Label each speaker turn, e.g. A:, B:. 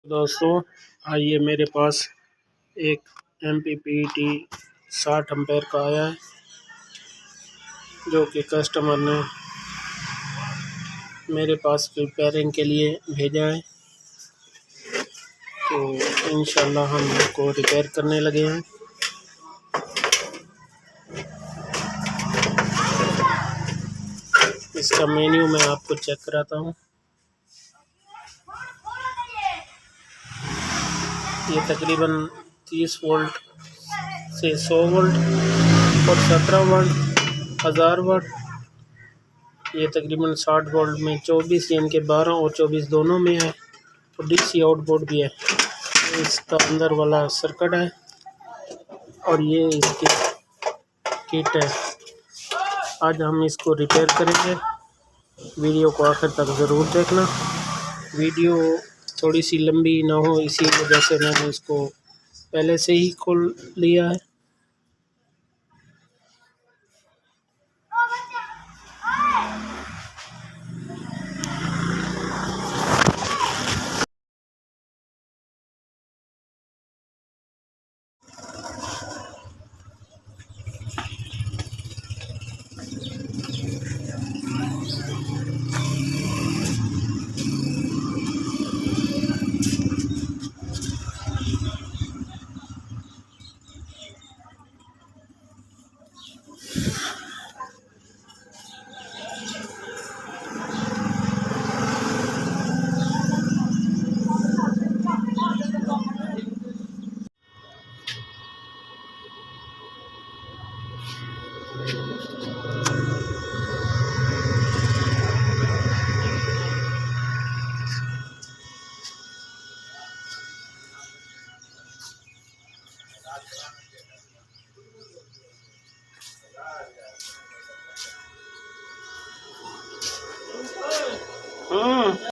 A: दोस्तों, आइए मेरे पास एक MPPT 60 एम्पेयर का आया है जो कि कस्टमर ने मेरे पास रिपेयरिंग के लिए भेजा है। तो इंशाल्लाह हम इसको रिपेयर करने लगे हैं। इसका मेन्यू मैं आपको चेक कराता हूँ। ये तकरीबन 30 वोल्ट से 100 वोल्ट और 17 वोल्ट 1000 वाट। ये तकरीबन 60 वोल्ट में 24 यानी कि 12 और 24 दोनों में है और DC आउटपुट भी है। इसका अंदर वाला सर्किट है और ये इसकी किट है। आज हम इसको रिपेयर करेंगे। वीडियो को आखिर तक ज़रूर देखना। वीडियो थोड़ी सी लंबी ना हो, इसी वजह से मैंने इसको पहले से ही खोल लिया है।